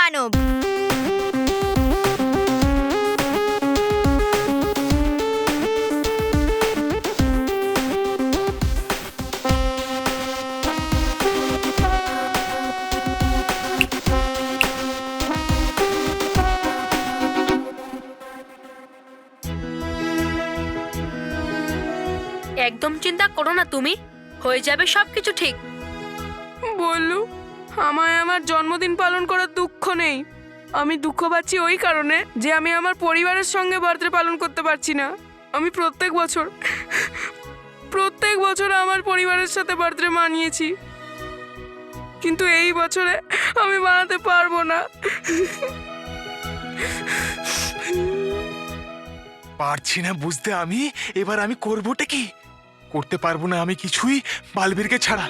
মানব। একদম চিন্তা করো না, তুমি হয়ে যাবে সবকিছু ঠিক। বললু, আমায় আমার জন্মদিন পালন করার দুঃখ নেই। আমি দুঃখ পাচ্ছি ওই কারণে যে আমি আমার পরিবারের সঙ্গে বার্থডে পালন করতে পারছি না। আমি প্রত্যেক বছর আমার পরিবারের সাথে বার্থডে মানিয়েছি, কিন্তু এই বছরে আমি বানাতে পারবো না। পারছি না বুঝতে আমি। এবার আমি করবোটা কি? করতে পারবো না আমি কিছুই বালবীরকে ছাড়া।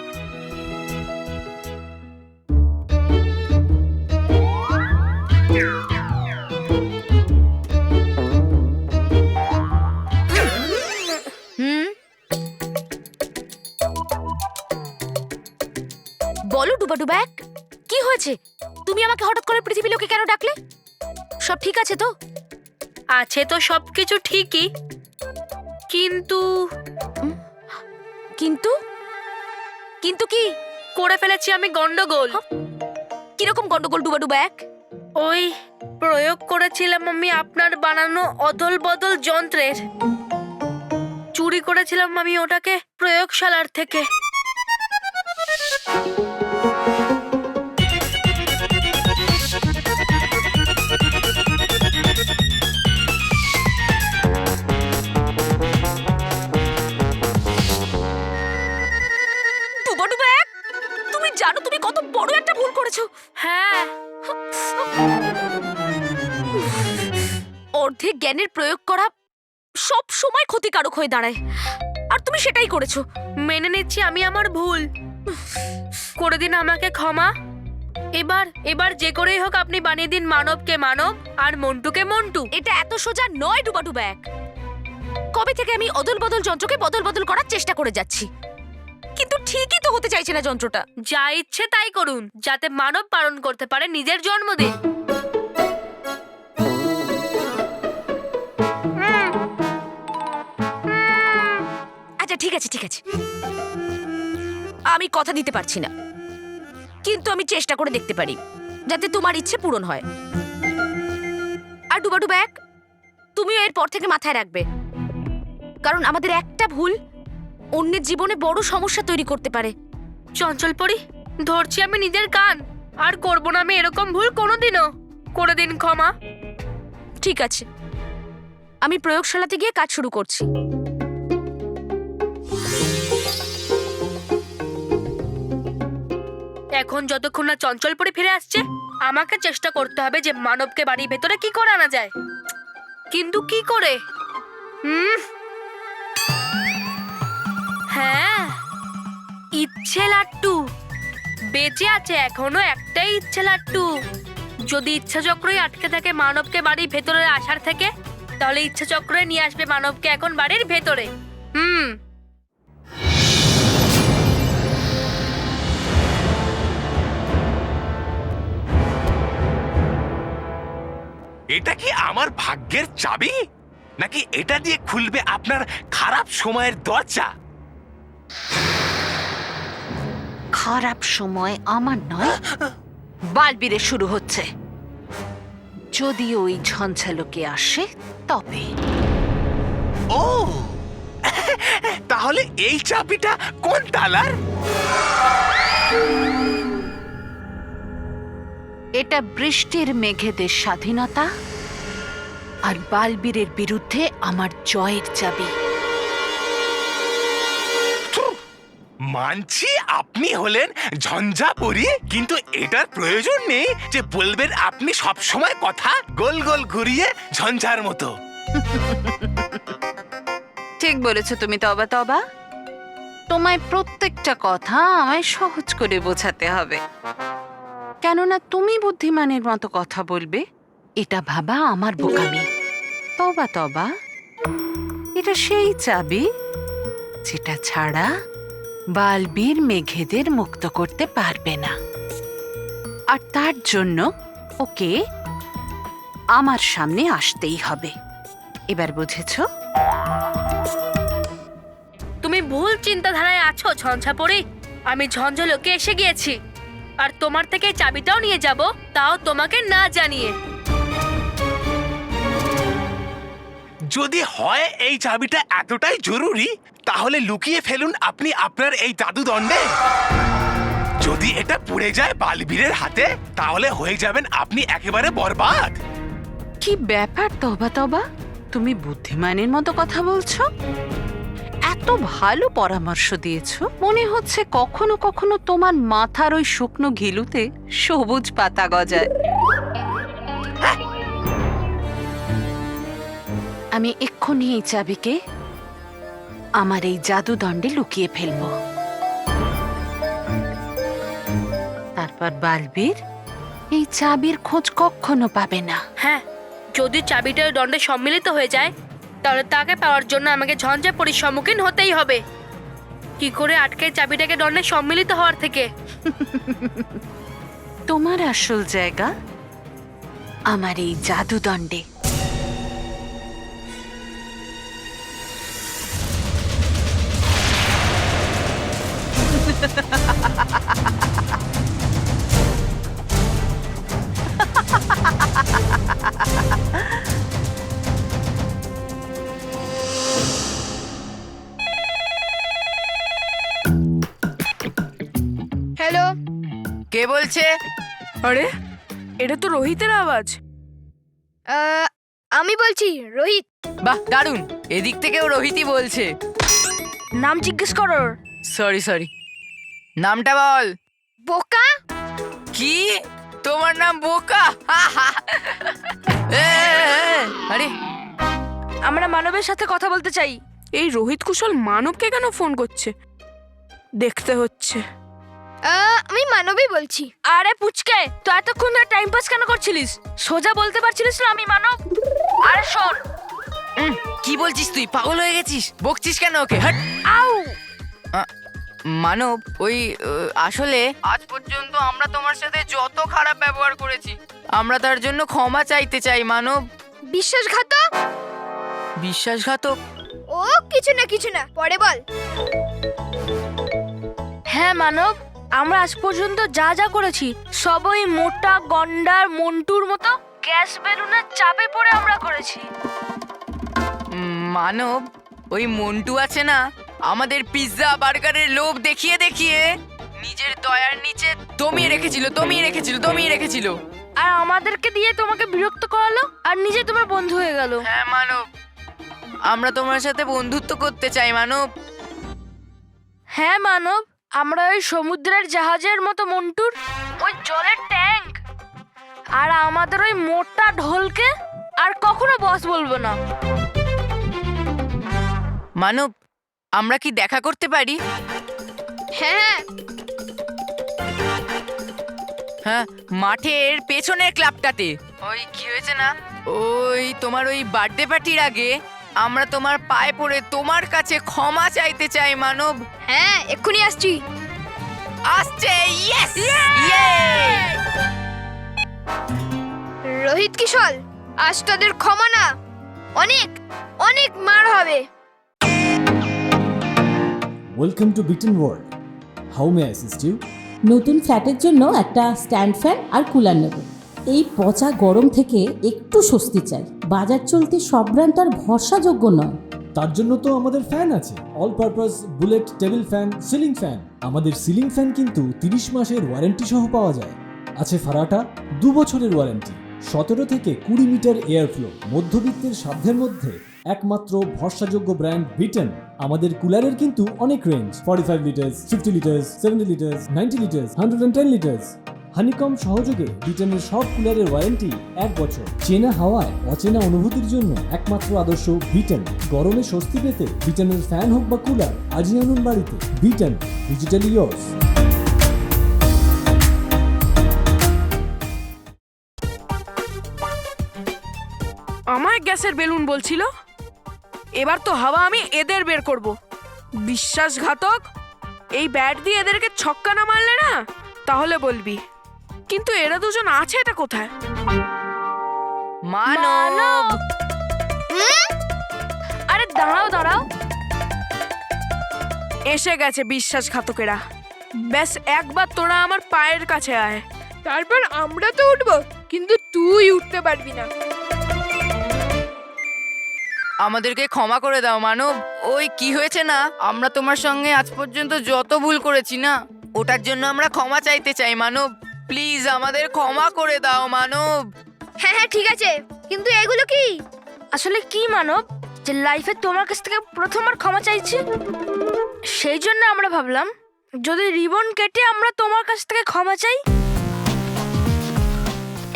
বলো ডুবাডুবাক, কি হয়েছে? তুমি আমাকে হঠাৎ করে পৃথিবী লোকে কেন ডাকলে? সব ঠিক আছে তো? আছে তো সবকিছু ঠিকই, কিন্তু কিন্তু কিন্তু কি করে ফেলেছি আমি গন্ডগোল। কিরকম গন্ডগোল ডুবাডুবাক? ওই প্রয়োগ করেছিলাম আমি আপনার বানানো অদল বদল যন্ত্রের। চুরি করেছিলাম আমি ওটাকে প্রয়োগশালার থেকে। ডুবাডুবাক, তুমি জানো তুমি কত বড় একটা ভুল করেছো? হ্যাঁ, অর্ধেক জ্ঞানের প্রয়োগ করা সব সময় ক্ষতিকারক হয়ে দাঁড়ায়, আর তুমি সেটাই করেছো। মেনে নিচ্ছি আমি আমার ভুল। করে দিন আমাকে ক্ষমা। এবার যে করেই হোক আপনি বানিয়ে দিন মানবকে মানব আর মন্টুকে মন্টু। এটা এত সোজা নয় ডুবাডুবাক। কবে থেকে আমি অদল বদল যন্ত্রকে বদল বদল করার চেষ্টা করে যাচ্ছি, কিন্তু ঠিকই তো হতে চাইছে না যন্ত্রটা। যা ইচ্ছে তাই করুন, যাতে মানব পালন করতে পারে নিজের জন্মদিন। আচ্ছা ঠিক আছে ঠিক আছে, আমি কথা দিতে পারছি না, কিন্তু আমি চেষ্টা করে দেখতে পারি যাতে তোমার ইচ্ছে পূরণ হয়। আর ডুবাডুবাক, তুমিও এরপর থেকে মাথায় রাখবে, কারণ আমাদের একটা ভুল অন্যের জীবনে বড় সমস্যা তৈরি করতে পারে। চঞ্চল পরি, ধরছি আমি নিজের কান। আর করব না আমি এরকম ভুল কোনোদিনও। করে দিন ক্ষমা। ঠিক আছে, আমি প্রয়োগশালাতে গিয়ে কাজ শুরু করছি। এখন যতক্ষণ না চঞ্চল পরি ফিরে আসছে, আমাকে চেষ্টা করতে হবে যে মানবকে বাড়ির ভেতরে কি করে আনা যায়। কিন্তু কি করে? হ্যাঁ, ইচ্ছে লাট্টু বেঁচে আছে এখনো একটাই ইচ্ছে লাট্টু। যদি ইচ্ছা চক্রই আটকে থাকে মানবকে বাড়ির ভেতরে আসার থেকে, তাহলে ইচ্ছা চক্রে নিয়ে আসবে মানবকে এখন বাড়ির ভেতরে। এটা কি আমার ভাগ্যের চাবি, নাকি এটা দিয়ে খুলবে আপনার খারাপ সময়ের দরজা? খারাপ সময় আমার নয়, বালবীরে শুরু হচ্ছে। যদি ওই ঝঞ্ঝালোকে আসে তবে। ও তাহলে এই চাবিটা কোন তালার? এটা বৃষ্টির মেঘেদের স্বাধীনতা আর বালবীরের বিরুদ্ধে আমার জয়ের চাবি। মানছি আপনি হলেন ঝঞ্ঝাপরি, কিন্তু এটার প্রয়োজন নেই যে বলবেন আপনি সব সময় কথা গোল গোল ঘুরিয়ে ঝঞ্ঝার মতো। ঠিক বলেছো তুমি তবা তবা। তোমায় প্রত্যেকটা কথা আমায় সহজ করে বোঝাতে হবে, কেননা তুমি বুদ্ধিমানের মতো কথা বলবে এটা ভাবা আমার বোকামি। তবা তবা, এটা সেই চাবি যেটা ছাড়া বালবীর মেঘেদের মুক্ত করতে পারবে না। আর তার জন্য ওকে আমার সামনে আসতেই হবে। এবার বুঝেছো? তুমি ভুল চিন্তাধারায় আছো ঝঞ্ঝাপরি। আমি ঝঞ্ঝালোকে এসে গিয়েছি, আর তোমার থেকে চাবিটাও নিয়ে যাব, তাও তোমাকে না জানিয়ে। যদি হয় এই চাবিটা এতটাই জরুরি, তাহলে লুকিয়ে ফেলুন আপনি আপনার এই জাদুদণ্ডে। যদি এটা পুড়ে যায় বালবীরের হাতে, তাহলে হয়ে যাবেন আপনি একেবারে বরবাদ। কি ব্যাপার তবা তবা, তুমি বুদ্ধিমানের মতো কথা বলছো? এত ভালো পরামর্শ দিয়েছো, মনে হচ্ছে কখনো কখনো তোমার মাথার ওই শুকনো ঘিলুতে সবুজ পাতা গজায়। আমি এক্ষুনি এই চাবিকে আমার এই জাদুদণ্ডে লুকিয়ে ফেলবো। তারপর বালবীর এই চাবির খোঁজ কখনো পাবে না। হ্যাঁ, যদি চাবিটা ওই দণ্ডে সম্মিলিত হয়ে যায়, তাহলে তাকে পাওয়ার জন্য আমাকে ঝঞ্ঝাপরির সম্মুখীন হতেই হবে। কি করে আটকে চাবিটাকে দণ্ডে সম্মিলিত হওয়ার থেকে? তোমার আসল জায়গা আমার এই জাদুদণ্ডে। হ্যালো, কে বলছে? আরে এটা তো রোহিতের আওয়াজ। আমি বলছি রোহিত। বাহ, দারুণ। এদিক থেকেও রোহিতই বলছে। নাম জিজ্ঞেস করো। সরি সরি, নামটা বল। বোকা। কি? তোমার নাম বোকা? আরে আমরা মানবের সাথে কথা বলতে চাই। এই রোহিত কুশল মানবকে কেন ফোন করছে দেখতে হচ্ছে। আমি মানবই বলছি। আরে পুচকে, তুই এতক্ষণ ধরে টাইম পাস কেন করছিলিস? সোজা বলতে পারছিলিস না আমি মানব? আরে শোন। কি বলছিস তুই? পাগল হয়ে গেছিস? বকছিস কেন ওকে? হাট। আউ! মানব, ওই আসলে আজ পর্যন্ত আমরা তোমার সাথে যত খারাপ ব্যবহার করেছি, আমরা তার জন্য ক্ষমা চাইতে চাই মানব। বিশ্বাসঘাতক। বিশ্বাসঘাতক? ও কিছু না, পরে বল। হ্যাঁ মানব, আমরা আজ পর্যন্ত যা যা করেছি সব ওই মোটা গন্ডার মন্টুর মতো গ্যাস বেলুনের চাপে পড়ে আমরা করেছি। মানব, ওই মন্টু আছে না, আমাদের পিৎজা বার্গারের লোভ দেখিয়ে দেখিয়ে নিজের দয়ার নিচে দমিয়ে রেখেছিল। আর আমাদেরকে দিয়ে তোমাকে বিরক্ত করালো, আর নিজে তোমার বন্ধু হয়ে গেল। হ্যাঁ মানব, আমরা তোমার সাথে বন্ধুত্ব করতে চাই মানব। হ্যাঁ মানব, আমরা ওই সমুদ্রের জাহাজের মতো মন্টুর ওই জলের ট্যাঙ্ক আর আমাদের ওই মোটা ঢোলকে আর কখনো বস বলবো না। মানব, আমরা কি দেখা করতে পারি? হ্যাঁ, হ্যাঁ, মাঠের পেছনের ক্লাবটাতে। ওই কি হয়েছে না, ওই তোমার ওই বার্থডে পার্টির আগে আমরা তোমার পায়ে পড়ে তোমার কাছে ক্ষমা চাইতে চাই মানব। হ্যাঁ, এক্ষুনি আসছি। আসছে। ইয়েস! রোহিত কিশোর, আজ তোদের ক্ষমা না, অনেক অনেক মার হবে। ওয়েলকাম টু বিটেন world. How may assist you? নতুন ফ্ল্যাটের জন্য একটা স্ট্যান্ড ফ্যান আর কুলার নেব। এই পচা গরম থেকে একটু স্বস্তি চাই। বাজার চলতে সব ব্র্যান্ড আর ভরসাযোগ্য নয়। তার জন্য তো আমাদের ফ্যান আছে, all purpose bullet table fan, ceiling fan. আমাদের সিলিং ফ্যান কিন্তু 30 মাসের ওয়ারেন্টি সহ পাওয়া যায়। আছে ফারাটা 2 বছরের ওয়ারেন্টি, 17 থেকে 20 মিটার এয়ার ফ্লো। মধ্যবিত্তের সাধ্যের মধ্যে একমাত্র ভরসাযোগ্য ব্র্যান্ড বিটেন। আমাদের কুলারের কিন্তু অনেক range, 45 litres, 50 litres, 70 litres, 90 litres, 110 litres. Honeycomb সহযোগে বিটেনের সব কুলারের ওয়ারেন্টি 1 বছর। চেনা হাওয়ায় অচেনা অনুভূতির জন্য একমাত্র আদর্শ বিটেন। গরমে স্বস্তি পেতে বিটেনের ফ্যান হোক বা কুলার, আজই আনুন বাড়িতে। Beaten, digitally yours. আমায় গ্যাসের বেলুন বলছিল, এবার তো হাওয়া আমি এদের বের করব। বিশ্বাসঘাতক, এই ব্যাট দিয়ে এদেরকে ছক্কা না মারলে না, তাহলে বলবি। কিন্তু এরা দুজন আছে এটা কোথায়? মানব। আরে দাঁড়াও দাঁড়াও, এসে গেছে বিশ্বাসঘাতকেরা। ব্যাস একবার তোরা আমার পায়ের কাছে আয়, তারপর আমরা তো উঠবো, কিন্তু তুই উঠতে পারবি না। আমাদেরকে ক্ষমা করে দাও মানব। ওই কি হয়েছে না, আমরা তোমার সঙ্গে আজ পর্যন্ত যত ভুল করেছি না, ওটার জন্য আমরা ক্ষমা চাইতে চাই মানব। প্লিজ আমাদের ক্ষমা করে দাও মানব। হ্যাঁ হ্যাঁ ঠিক আছে, কিন্তু এগুলো কি? আসলে কি মানব, যে লাইফে তোমার কাছ থেকে প্রথমবার ক্ষমা চাইছি, সেই জন্য আমরা ভাবলাম যদি রিবন কেটে আমরা তোমার কাছ থেকে ক্ষমা চাই।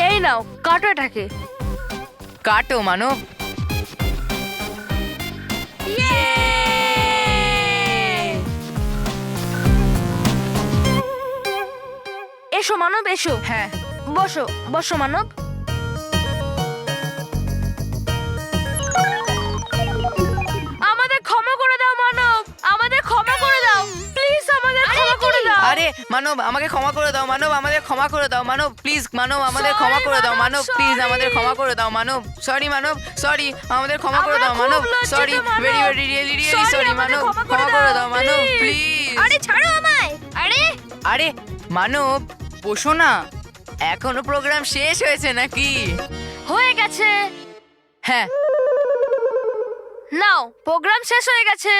এই নাও, কাটো এটাকে। কাটো মানব। এসো মানব, এসো। হ্যাঁ, বসো বসো মানব। আমাদের ক্ষমা করে দাও মানব, আমাদের ক্ষমা করে দাও প্লিজ, আমাদের ক্ষমা করে দাও। আরে মানব আমাকে ক্ষমা করে দাও মানব, আমাদের ক্ষমা করে দাও মানব প্লিজ। মানব আমাদের ক্ষমা করে দাও মানব প্লিজ, আমাদের ক্ষমা করে দাও মানব। সরি মানব, সরি, আমাদের ক্ষমা করে দাও মানব। Sorry, very very really really sorry মানব, ক্ষমা করে দাও মানব প্লিজ। আরে ছাড়ো আমায়। আরে আরে মানব বসো না, এখনো প্রোগ্রাম শেষ হয়েছে নাকি? হয়ে গেছে। হ্যাঁ, নাও, প্রোগ্রাম শেষ হয়ে গেছে।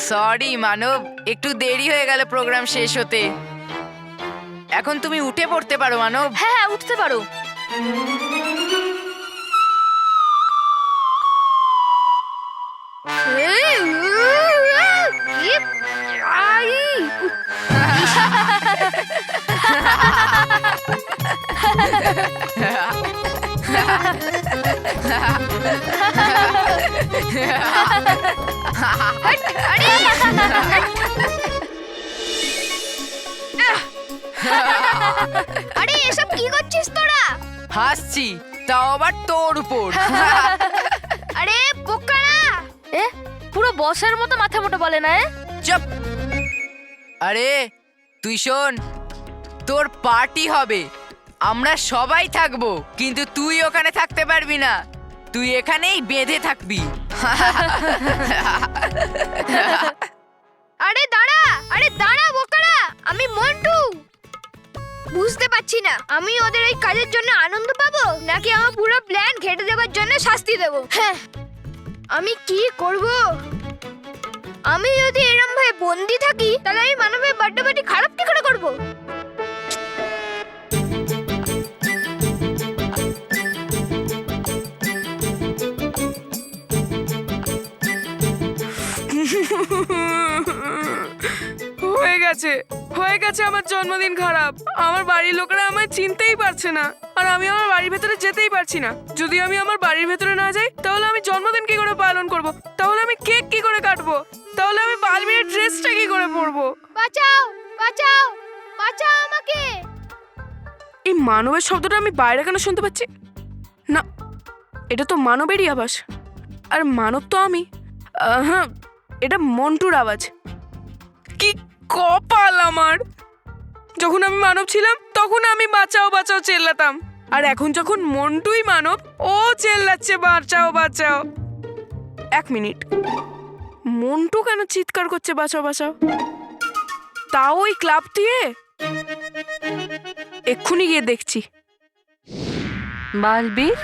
সরি মানব, একটু দেরি হয়ে গেল প্রোগ্রাম শেষ হতে। এখন তুমি উঠে পড়তে পারো মানব। হ্যাঁ হ্যাঁ, উঠতে পারো। আরে এসব কি করছিস তোরা? হাসছি, তাও আবার তোর উপর। আরে বোকারা, এ পুরো বসের মতো মাথা মোটা বলে না। চুপ। আরে তুই শোন, তোর পার্টি হবে, আমরা সবাই থাকবো, কিন্তু তুই ওখানে থাকতে পারবি না, তুই এখানেই বেঁধে থাকবি। আরে দাঁড়া, আরে দাঁড়া বোকারা, আমি মন্টু। বুঝতে পারছি না আমি ওদের এই কাজের জন্য আনন্দ পাবো নাকি আমার পুরো প্ল্যান ঘেটে দেওয়ার জন্য শাস্তি দেবো। হ্যাঁ, আমি কি করব? আমি যদি এরম ভাবে বন্দি থাকি তাহলে আমি মানবের বার্থডে পার্টি খারাপ কি করে করবো? হয়ে গেছে আমার জন্মদিন খারাপ। আমার বাড়ির লোকেরা আমায় চিনতেই পারছে না, আর আমি আমার বাড়ির ভেতরে যেতেই পারছি না। যদি আমি আমার বাড়ির ভেতরে না যাই তাহলে আমি জন্মদিন কি করে পালন করব? তাহলে আমি কেক কি করে কাটবো? তাহলে আমি বালবিনের ড্রেসটা কি করে পরবো? বাঁচাও, বাঁচাও, বাঁচাও আমাকে। এই মানবের শব্দটা আমি বাইরে কেন শুনতে পাচ্ছি না? এটা তো মানবেরই আওয়াজ, আর মানব তো আমি। হ্যাঁ, এটা মন্টুর আওয়াজ। কি কপাল আমার! যখন আমি মানব ছিলাম তখন আমি বাঁচাও বাঁচাও চেল্লাতাম, আর এখন যখন মন্টুই মানব, ও চেল্লাচ্ছে বাঁচাও বাঁচাও। এক মিনিট, মন্টু কেন চিৎকার করছে বাঁচাও বাঁচাও? তাও ওই ক্লাব দিয়ে? এক্ষুনি গিয়ে দেখছি। বালবীর,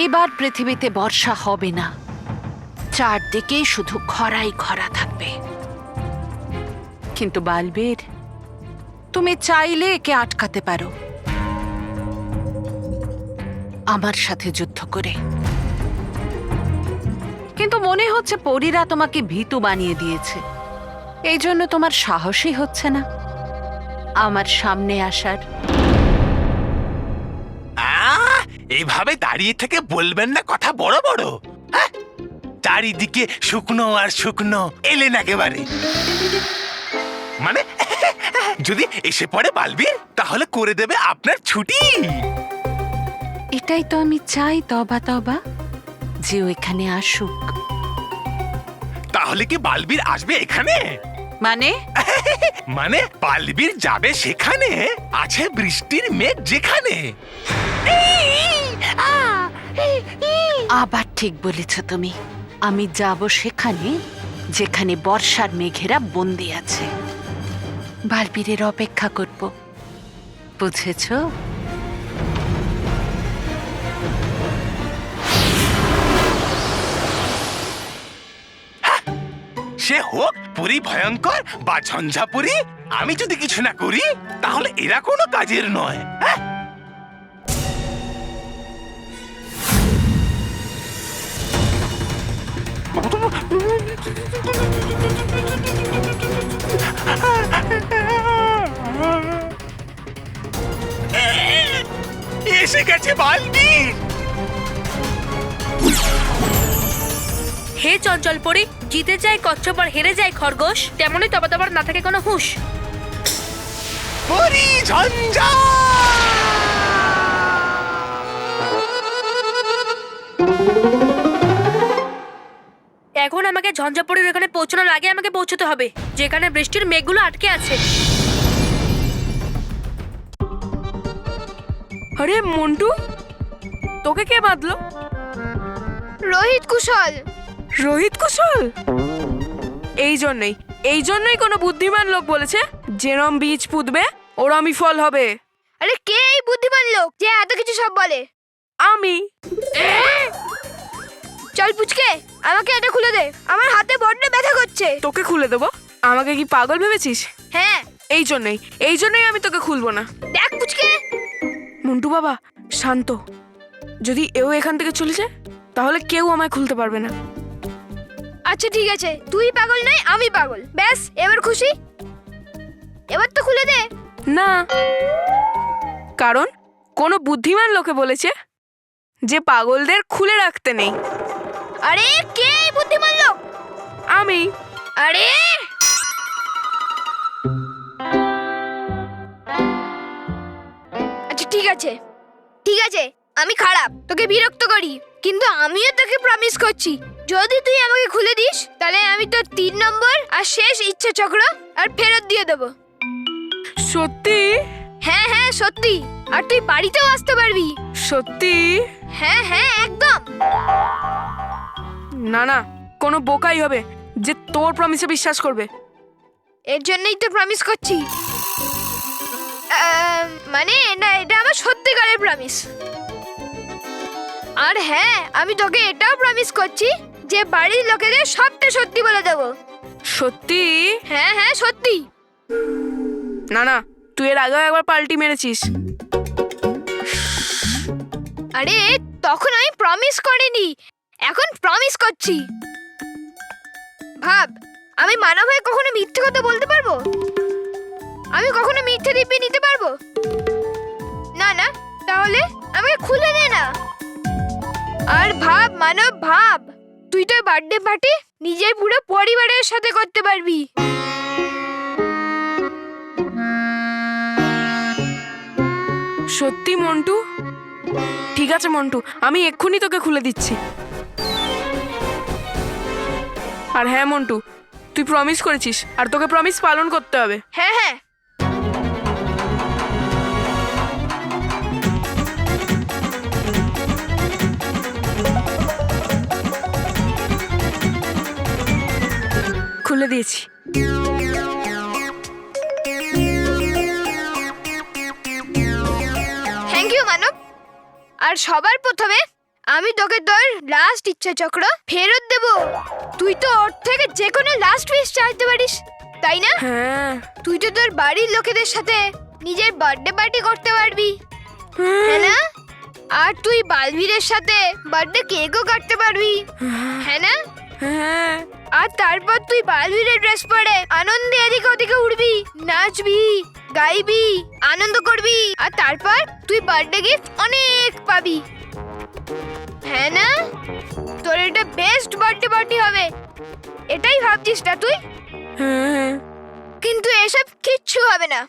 এবার পৃথিবীতে বর্ষা হবে না, চারদিকে শুধু খরাই খরা থাকবে। কিন্তু বালবীর, তুমি চাইলে একে আটকাতে পারো আমার সাথে যুদ্ধ করে। কিন্তু মনে হচ্ছে পরীরা তোমাকে ভীতু বানিয়ে দিয়েছে, এই জন্য তোমার সাহসই হচ্ছে না আমার সামনে আসার। এইভাবে দাঁড়িয়ে থেকে বলবেন না কথা বড় বড়। হ্যাঁ, চারিদিকে শুকনো আর শুকনো, এলেন একেবারে। মানে যদি এসে পড়ে বালবীর, তাহলে করে দেবে আপনার ছুটি। এটাই তো আমি চাই তবা তবা, যে ও এখানে আসুক। তাহলে কি বালবীর আসবে এখানে? মানে মানে বালবীর যাবে সেখানে, আছে বৃষ্টির মেঘ যেখানে। আবার ঠিক বলেছ তুমি। আমি যাব সেখানে যেখানে বর্ষার মেঘেরা বন্দি আছে। বালবীরের অপেক্ষা করব, বুঝেছো? সে হোক পুরী ভয়ঙ্কর বা ঝঞ্ঝাপুরী, আমি যদি কিছু না করি তাহলে এরা কোনো কাজের নয়। হ্যাঁ? এসে গেছে বালতি। হে চঞ্চল পরি, জিতে যায় কচ্ছপ আর হেরে যায় খরগোশ, তেমনই তবা তবার না থাকে কোনো হুঁশ। পরি ঝঞ্ঝা। এখন আমাকে ঝঞ্ঝাপুরের ওখানে পৌঁছানোর আগে আমাকে পৌঁছতে হবে, যেখানে বৃষ্টির মেঘগুলো আটকে আছে। আরে মন্টু, তোকে কে বাঁধলো? রোহিত কুশল। রোহিত কুশল? এই জন্যই কোনো বুদ্ধিমান লোক বলেছে, যেরম বীজ পুঁতবে ওরমই ফল হবে। আরে কে এই বুদ্ধিমান লোক যে এত কিছু সব বলে? আমি। চল পুচকে, আমাকে এটা খুলে দে, আমার হাতে বড্ড ব্যথা করছে। তোকে খুলে দেবো? আমাকে কি পাগল ভেবেছিস? হ্যাঁ। এই জন্যই আমি তোকে খুলবো না। দেখ পুচকে। মন্টু বাবা শান্ত, যদি এও এখান থেকে চলে যায় তাহলে কেউ আমায় খুলতে পারবে না। আচ্ছা ঠিক আছে, তুই পাগল নয় আমি পাগল, ব্যাস এবার খুশি? এবার তো খুলে দে। না, কারণ কোনো বুদ্ধিমান লোকে বলেছে যে পাগলদের খুলে রাখতে নেই। আরে কে এই বুদ্ধিমান লোক? আমি। আরে আচ্ছা ঠিক আছে, আমি খারাপ, তোকে বিরক্ত করি, কিন্তু আমিও তোকে প্রমিস করছি, যদি তুই আমাকে খুলে দিস তাহলে আমি তোর 3 নম্বর আর শেষ ইচ্ছা চক্র আর ফেরত দিয়ে দেবো। সত্যি? হ্যাঁ হ্যাঁ সত্যি, আর তুই বাড়িতেও আসতে পারবি। সত্যি? হ্যাঁ হ্যাঁ একদম। না না, কোনো বোকাই হবে যে তোর প্রমিসে বিশ্বাস করবে। এর জন্যই তো প্রমিস করছি, মানে না, এটা আমার সত্যিকারের প্রমিস। আর হ্যাঁ, আমি তোকে এটাও প্রমিস করছি যে বাড়ির লোকেদের সবটা সত্যি বলে দেবো। সত্যি? হ্যাঁ হ্যাঁ সত্যি। না না, তুই এর আগেও একবার পাল্টি মেরেছিস। আরে তখন আমি প্রমিস করিনি, এখন প্রমিস করছি। ভাব, আমি মানব হয়ে কখনো মিথ্যে কথা বলতে পারবো? আমি কখনো মিথ্যে দিব্যি নিতে পারবো? না না, তাহলে আমাকে খুলে দে না। আর ভাব মানব, ভাব, তুই তো বার্থডে পার্টি নিজের পুরো পরিবারের সাথে করতে পারবি। সত্যি মন্টু? ঠিক আছে মন্টু, আমি এক্ষুনি তোকে খুলে দিচ্ছি। আর হ্যাঁ মন্টু, তুই প্রমিস করেছিস আর তোকে প্রমিস পালন করতে হবে। হ্যাঁ হ্যাঁ। খুলে দিয়েছি। থ্যাংক ইউ মানব। আর সবার প্রথমে আমি তোকে তোর লাস্ট ইচ্ছা চক্র ফেরত দেব। তুই তো ওর থেকে যে কোনো লাস্ট উইশ চাইতে পারিস, তাই না? হ্যাঁ। তুই তো তোর বাড়ির লোকেদের সাথে নিজের বার্থডে পার্টি করতে পারবি, হ্যাঁ না? আর তুই বালবীরের সাথে বার্থডে কেকও কাটতে পারবি, হ্যাঁ না? হ্যাঁ। আর তারপর তুই বালবীরের ড্রেস পরে আনন্দে এদিকে ওদিকে উড়বি, নাচবি, গাইবি, আনন্দ করবি, আর তারপর তুই বার্থডে গিফট অনেক পাবি, হ্যাঁ না? তোর এটা বেস্ট বার্থডে পার্টি হবে, এটাই ভাবছিস না তুই? হ্যাঁ। কিন্তু এসব কিচ্ছু হবে না।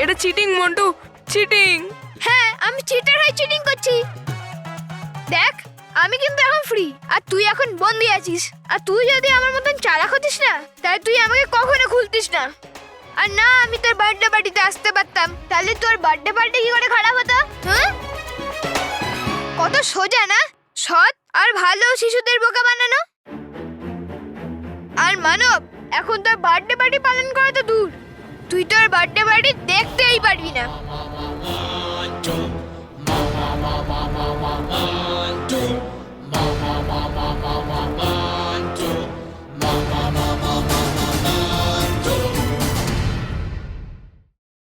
এটা চিটিং মন্টু, চিটিং। হ্যাঁ আমি আমি চিটার হয়ে চিটিং করছি। দেখ আমি কিন্তু এখন ফ্রি আর তুই এখন বন্দি আছিস। আর তুই যদি আমার মতন চালাক হতিস না তাহলে তুই আমাকে কখনো খুলতিস না। আর না আমি তোর বার্থডে পার্টিতে আসতে পারতাম তাহলে তোর বার্থডে পার্টি কি করে খারাপ হতো? হ্যাঁ কত সোজা না সৎ আর ভালো শিশুদের বোকা বানানো। আর মানব এখন তোর বার্থডে পার্টি পালন করা তো দূর, তুই তোর বার্থডে পার্টি দেখতেই পারবি না।